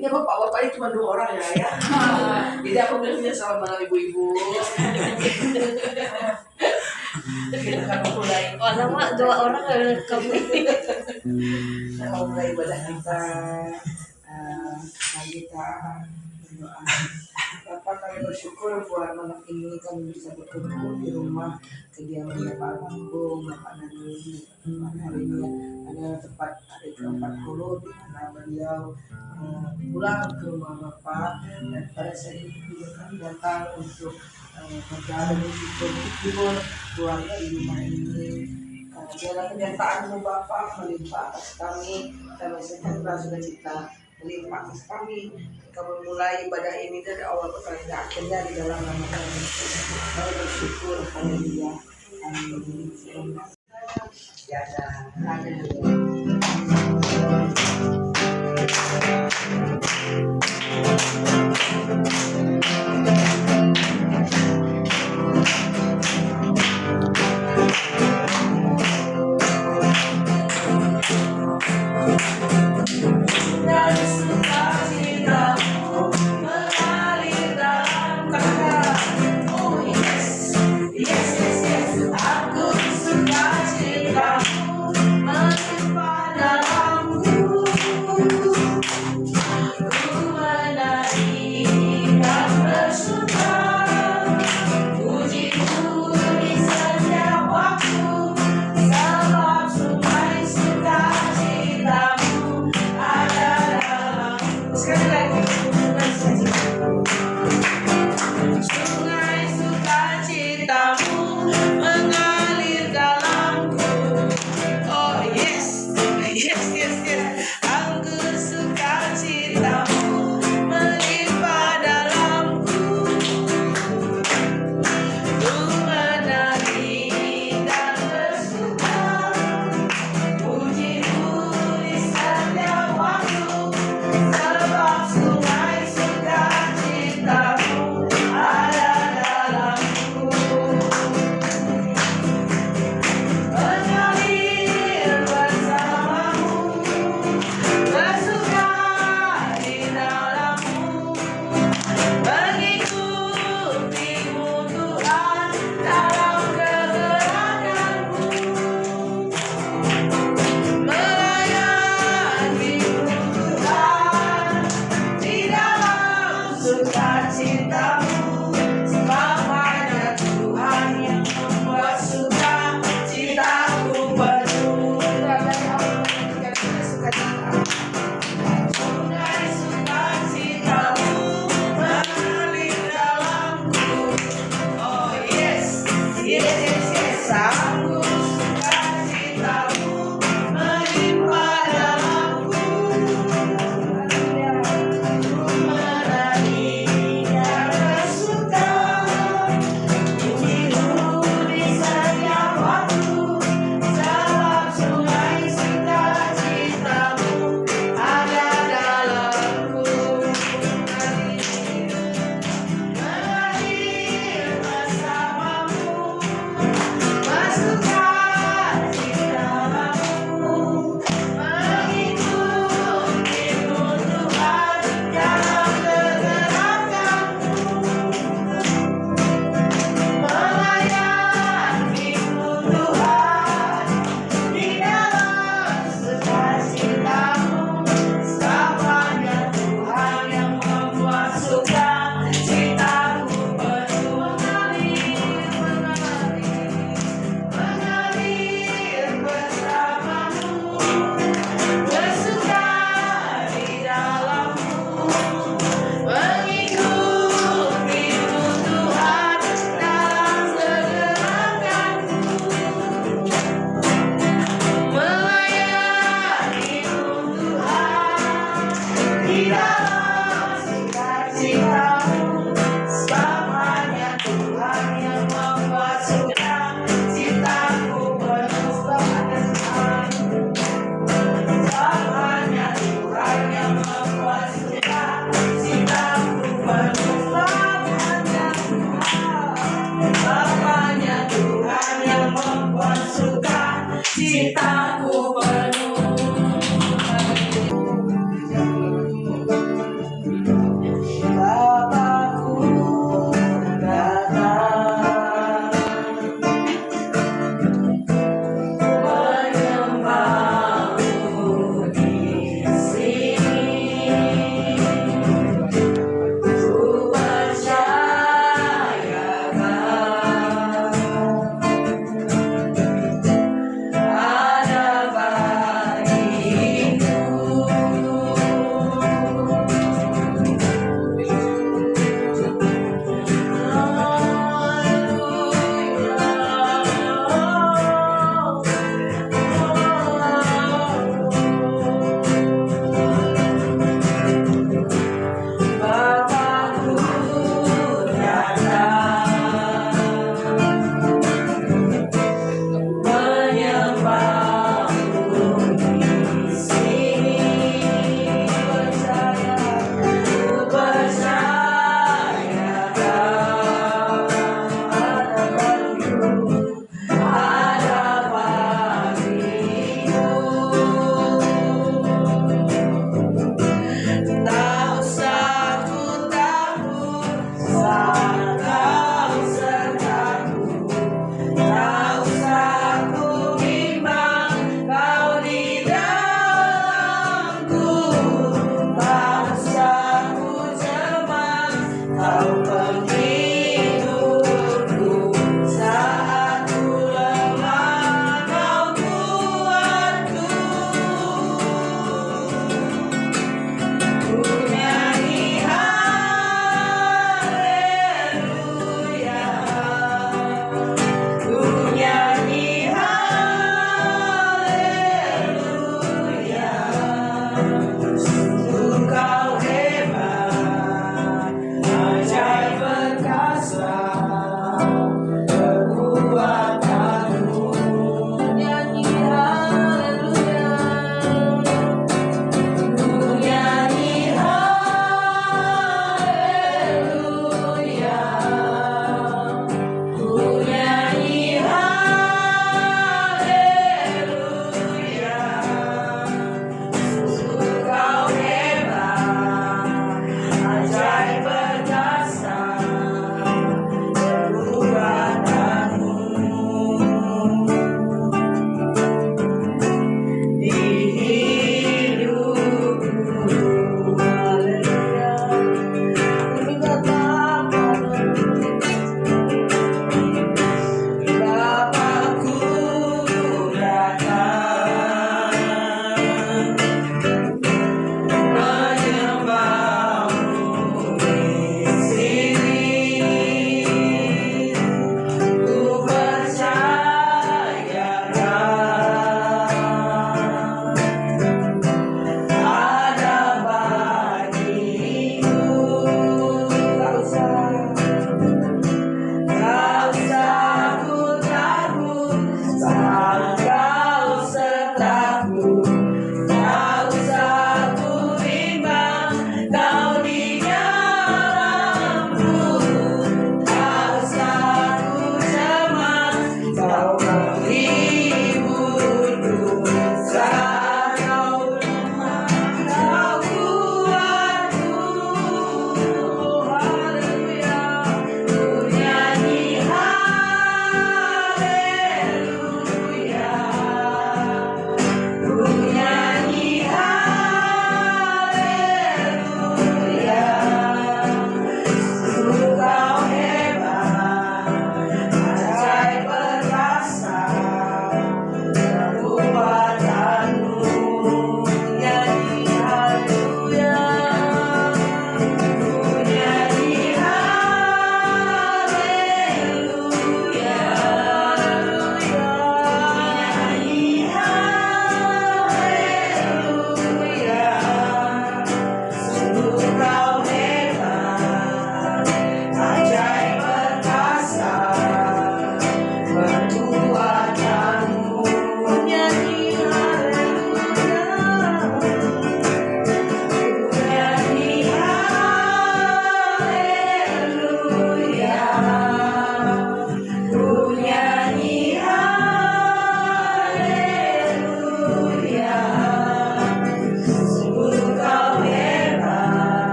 Ya bapak-bapak cuma 2 orang ya. Jadi aku bilangnya sama ibu-ibu. Kita akan mulai. Sama 2 orang kamu. Kita mau mulai ibadah kita. Kita berdoa. Bapak, kami bersyukur buat malam ini kami bisa berkumpul di rumah kediaman Bapak Agung, Bapak Nani. Hari ini adalah tepat hari ke-40 di mana beliau pulang ke rumah Bapak, dan pada saat itu kami datang untuk berjalan untuk menghibur keluarga di rumah ini. Dalam kenyataanmu Bapak melimpah atas kami, kami sejahtera sudah kita melimpah atas kami. Kami mulai ibadah ini dari awal sampai akhirnya di dalam nama Yesus. Kami bersyukur, haleluya. Amin. Ya,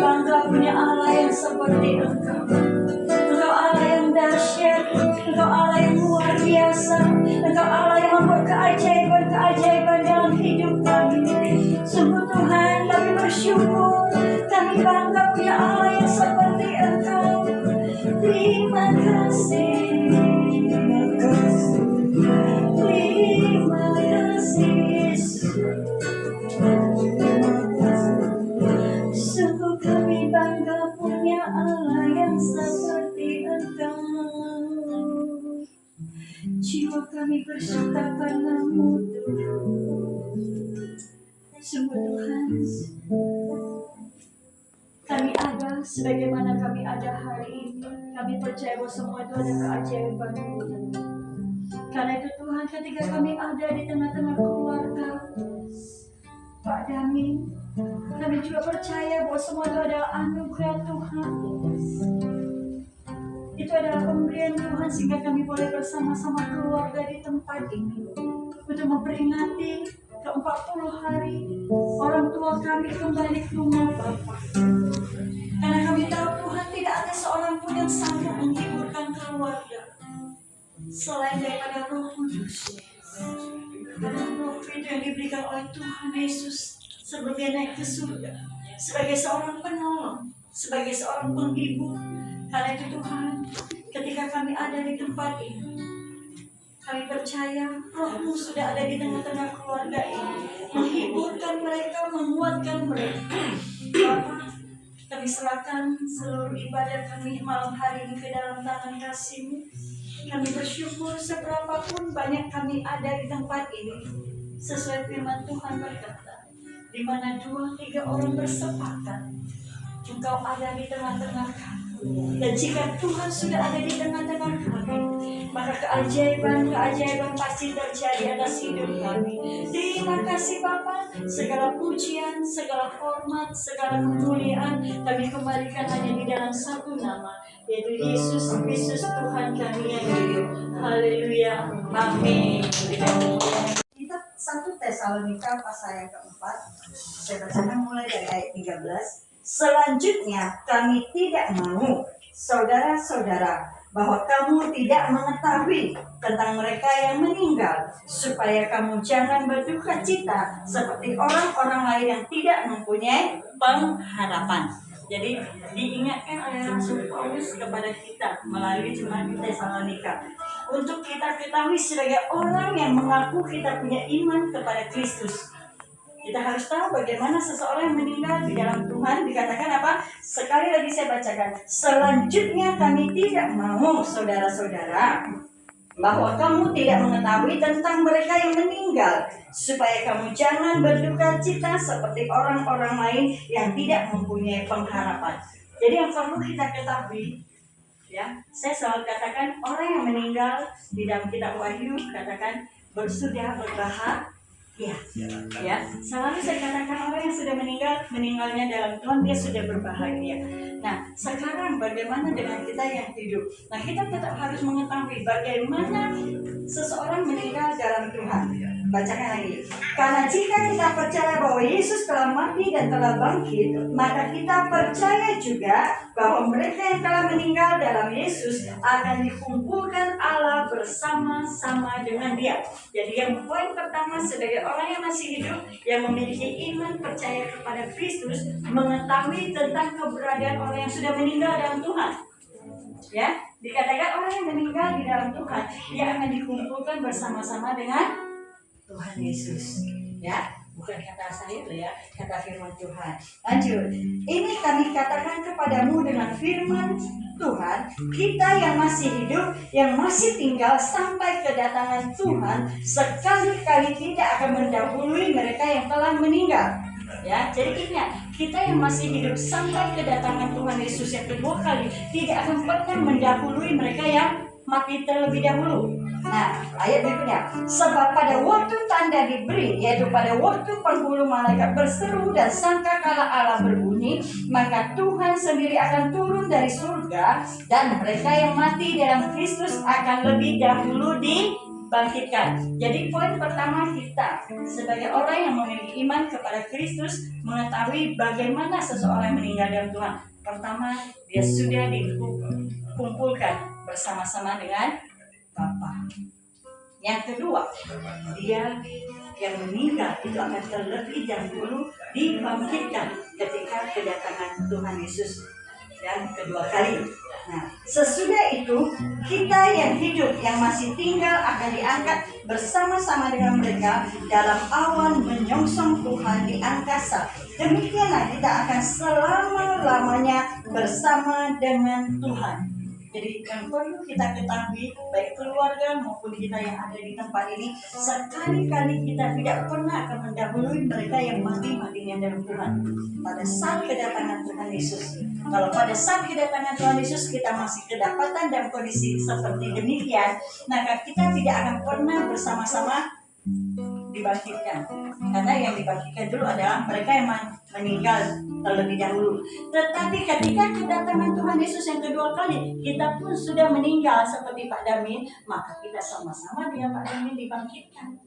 bangga punya Allah yang seperti Engkau. Engkau Allah yang dahsyat, Engkau Allah yang luar biasa, Engkau Allah yang membuat keajaiban-keajaiban dalam hidup kami. Sungguh Tuhan, kami bersyukur, kami bangga punya Allah yang seperti Engkau. Terima kasih, terima kasih, terima kasih Yesus. Sungguh kami bangga punya Allah yang seperti Engkau. Jiwa kami bersuka karena-Mu Tuhan. Sungguh Tuhan, kami ada sebagaimana kami ada hari ini. Kami percaya bahwa semua itu ada keajaiban-Mu. Karena itu Tuhan, ketika kami ada di tengah-tengah keluarga Pak Dami, kami juga percaya bahwa semua itu adalah anugerah Tuhan. Itu adalah pemberian Tuhan sehingga kami boleh bersama-sama keluarga di tempat ini untuk memperingati ke-40 hari orang tua kami kembali ke rumah Bapa. Karena kami tahu Tuhan tidak ada seorang pun yang sanggup menghiburkan keluarga selain daripada Roh Kudus. Karena Roh itu yang diberikan oleh Tuhan Yesus sebelum Dia naik ke surga sebagai seorang penolong, sebagai seorang penghibur. Karena itu Tuhan, ketika kami ada di tempat ini, kami percaya Roh-Mu sudah ada di tengah-tengah keluarga ini, menghiburkan mereka, menguatkan mereka. Bapa, kami serahkan seluruh ibadah kami malam hari ini ke dalam tangan kasih-Mu. Kami bersyukur seberapapun banyak kami ada di tempat ini, sesuai firman Tuhan berkata, di mana 2-3 orang bersepakat, Engkau ada di tengah-tengah kami. Dan jika Tuhan sudah ada di tengah-tengah kami, maka keajaiban-keajaiban pasti terjadi atas hidup kami. Terima kasih Bapa, segala pujian, segala hormat, segala kemuliaan kami kembalikan hanya di dalam satu nama, yaitu Yesus Kristus Tuhan kami yang hidup. Haleluya, amin. Kitab 1 Tesalonika pasal yang keempat, saya bacakan mulai dari ayat 13. Selanjutnya kami tidak mau, saudara-saudara, bahwa kamu tidak mengetahui tentang mereka yang meninggal, supaya kamu jangan berduka cita seperti orang-orang lain yang tidak mempunyai pengharapan. Jadi diingatkan oleh Rasul Paulus kepada kita melalui jemaat di Tesalonika untuk kita ketahui sebagai orang yang mengaku kita punya iman kepada Kristus. Kita harus tahu bagaimana seseorang yang meninggal di dalam Tuhan. Dikatakan apa? Sekali lagi saya bacakan. Selanjutnya kami tidak mau, saudara-saudara, bahwa kamu tidak mengetahui tentang mereka yang meninggal, supaya kamu jangan berduka cita seperti orang-orang lain yang tidak mempunyai pengharapan. Jadi yang perlu kita ketahui, ya, saya selalu katakan orang yang meninggal di dalam kitab Wahyu katakan sudah berbahagia. Ya, selalu saya katakan orang yang sudah meninggalnya dalam Tuhan, dia sudah berbahagia. Nah, sekarang bagaimana dengan kita yang hidup? Nah, kita tetap harus mengetahui bagaimana seseorang meninggal dalam Tuhan. Bacakan lagi. Karena jika kita percaya bahwa Yesus telah mati dan telah bangkit, maka kita percaya juga bahwa mereka yang telah meninggal dalam Yesus akan dikumpulkan Allah bersama-sama dengan Dia. Jadi yang poin pertama sebagai orang yang masih hidup, yang memiliki iman percaya kepada Kristus, mengetahui tentang keberadaan orang yang sudah meninggal dalam Tuhan. Ya, dikatakan orang yang meninggal di dalam Tuhan, dia akan dikumpulkan bersama-sama dengan Tuhan Yesus. Ya, bukan kata saya itu ya, kata firman Tuhan. Lanjut. Ini kami katakan kepadamu dengan firman Tuhan, kita yang masih hidup, yang masih tinggal sampai kedatangan Tuhan, sekali-kali tidak akan mendahului mereka yang telah meninggal. Ya, jadi ingat, kita yang masih hidup sampai kedatangan Tuhan Yesus yang kedua kali tidak akan pernah mendahului mereka yang mati terlebih dahulu. Nah, ayat berikutnya, sebab pada waktu tanda diberi, yaitu pada waktu penghulu malaikat berseru dan sangkakala Allah berbunyi, maka Tuhan sendiri akan turun dari surga, dan mereka yang mati dalam Kristus akan lebih dahulu dibangkitkan. Jadi poin pertama kita sebagai orang yang memiliki iman kepada Kristus mengetahui bagaimana seseorang meninggal dalam Tuhan. Pertama, dia sudah dikumpulkan bersama-sama dengan Bapa. Yang kedua, dia yang meninggal itu akan terlebih dahulu dibangkitkan ketika kedatangan Tuhan Yesus yang kedua kali. Nah, sesudah itu kita yang hidup yang masih tinggal akan diangkat bersama-sama dengan mereka dalam awan menyongsong Tuhan di angkasa. Demikianlah kita akan selama-lamanya bersama dengan Tuhan. Jadi yang perlu kita ketahui, baik keluarga maupun kita yang ada di tempat ini, sekali-kali kita tidak pernah akan mendahului mereka yang mati-matinya dalam Tuhan. Pada saat kedatangan Tuhan Yesus, kalau pada saat kedatangan Tuhan Yesus kita masih kedapatan dalam kondisi seperti demikian, maka kita tidak akan pernah bersama-sama dibangkitkan. Karena yang dibangkitkan dulu adalah mereka yang meninggal terlebih dahulu. Tetapi ketika kedatangan Tuhan Yesus yang kedua kali, kita pun sudah meninggal seperti Pak Damin, maka kita sama-sama dengan Pak Damin dibangkitkan.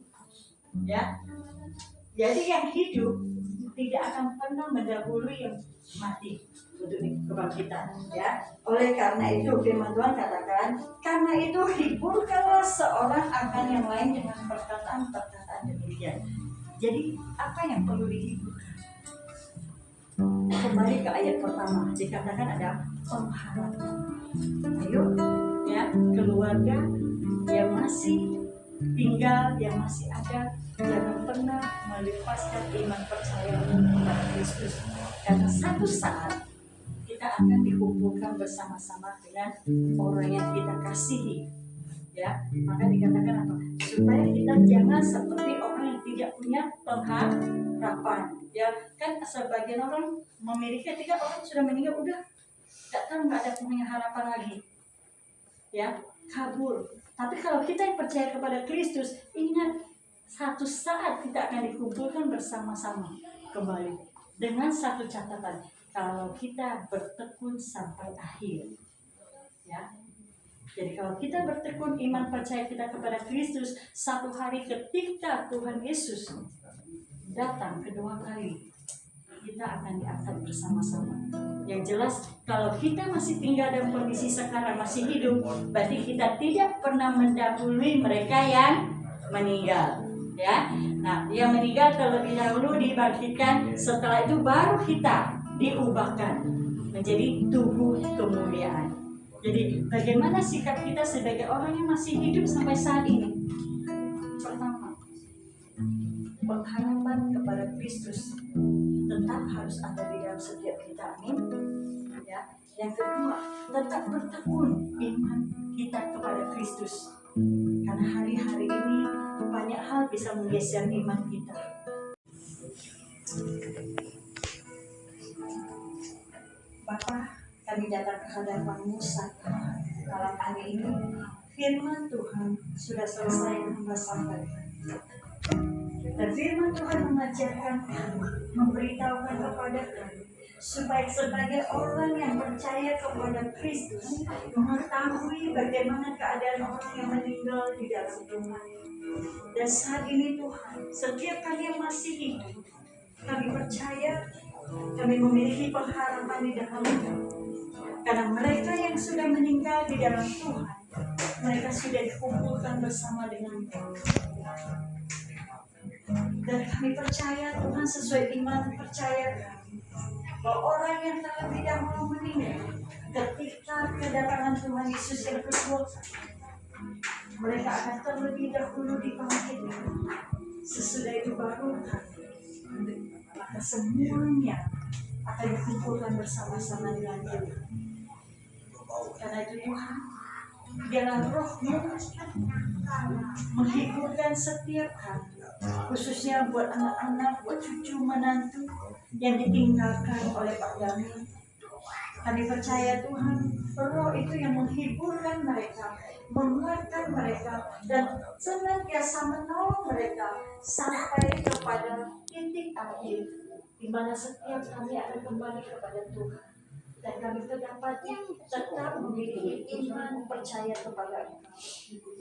Ya. Jadi yang hidup tidak akan pernah mendahului yang mati untuk kebangkitan. Ya. Oleh karena itu firman Tuhan katakan, karena itu hiburkanlah seorang akan yang lain dengan perkataan-perkataan demikian. Jadi apa yang perlu dihiburkan? Kembali ke ayat pertama, dikatakan ada pengharapan. Ayo, ya, keluarga yang masih tinggal, yang masih ada, jangan pernah melepaskan iman percaya kepada Kristus. Karena satu saat kita akan dikumpulkan bersama-sama dengan orang yang kita kasihi. Ya, maka dikatakan apa? Supaya kita jangan seperti orang yang tidak punya pengharapan. Ya, kan sebagian orang memiliki ketika orang sudah meninggal udah nggak ada punya harapan lagi. Ya, kabur. Tapi kalau kita yang percaya kepada Kristus, ingat satu saat kita akan dikumpulkan bersama-sama kembali dengan satu catatan, kalau kita bertekun sampai akhir. Ya. Jadi kalau kita bertekun iman percaya kita kepada Kristus, satu hari ketika Tuhan Yesus datang kedua kali, kita akan diangkat bersama-sama. Yang jelas kalau kita masih tinggal dalam kondisi sekarang masih hidup, berarti kita tidak pernah mendahului mereka yang meninggal. Ya, nah yang meninggal terlebih dahulu dibangkitkan, setelah itu baru kita diubahkan menjadi tubuh kemuliaan. Jadi bagaimana sikap kita sebagai orang yang masih hidup sampai saat ini? Pertama, pengharapan kepada Kristus tetap harus ada di dalam setiap kita, amin. Ya. Yang kedua, tetap bertekun iman kita kepada Kristus. Karena hari-hari ini banyak hal bisa menggeser iman kita. Bapak, kami datang ke hadapan-Mu malam hari ini. Firman Tuhan sudah selesai hamba sampaikan. Dan firman Tuhan mengajarkan kami, memberitahukan kepada kami, supaya sebagai orang yang percaya kepada Kristus, mengetahui bagaimana keadaan orang yang meninggal di dalam Tuhan. Dan saat ini Tuhan, setiap kali yang masih hidup, kami percaya, kami memiliki pengharapan di dalam Tuhan. Karena mereka yang sudah meninggal di dalam Tuhan, mereka sudah dikumpulkan bersama dengan Tuhan. Dan kami percaya Tuhan sesuai iman percaya kami, bahwa orang yang terlebih dahulu meninggal ketika kedatangan Tuhan Yesus yang kedua, mereka akan terlebih dahulu dibangkitkan. Sesudah itu baru kami, maka semuanya akan dikumpulkan bersama-sama dengan Tuhan. Karena itu Tuhan, biarlah Roh-Mu menghiburkan setiap kami, khususnya buat anak-anak, buat cucu menantu yang ditinggalkan oleh Pak Damin. Kami percaya Tuhan, Roh itu yang menghiburkan mereka, menguatkan mereka, dan senantiasa menolong mereka sampai kepada titik akhir, di mana setiap kami akan kembali kepada Tuhan. Dan kami terdapat tetap memiliki iman percaya kepada Engkau.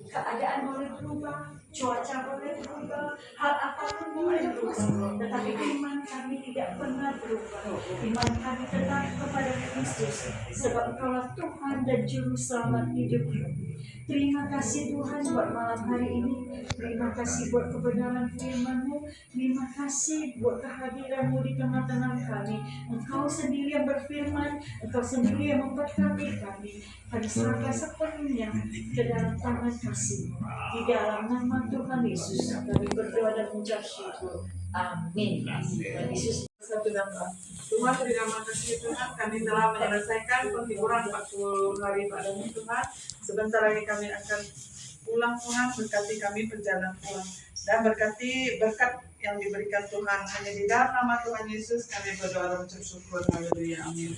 Keadaan boleh berubah, cuaca boleh berubah, hal apapun boleh berubah, tetapi iman kami tidak pernah berubah. Iman kami tetap kepada Kristus, sebab Engkaulah Tuhan dan Juru Selamat hidup kami. Terima kasih Tuhan buat malam hari ini. Terima kasih buat kebenaran firman-Mu. Terima kasih buat kehadiran-Mu di tengah-tengah kami. Engkau sendiri yang berfirman, Engkau sendiri yang memberkati kami. Kami serahkan sepenuhnya ke dalam tangan kasih-Mu. Di dalam nama Tuhan Yesus kami berdoa dan mengucap syukur. Amin. Tuhan Yesus. Satu dampak. Tuhan, terima kasih Tuhan, kami telah menyelesaikan penghiburan 40 hari padamu Tuhan. Sebentar lagi kami akan pulang Tuhan, berkati kami perjalanan pulang. Dan berkati berkat yang diberikan Tuhan. Hanya di dalam nama Tuhan Yesus kami berdoa dan mengucap syukur. Haleluya. Amin.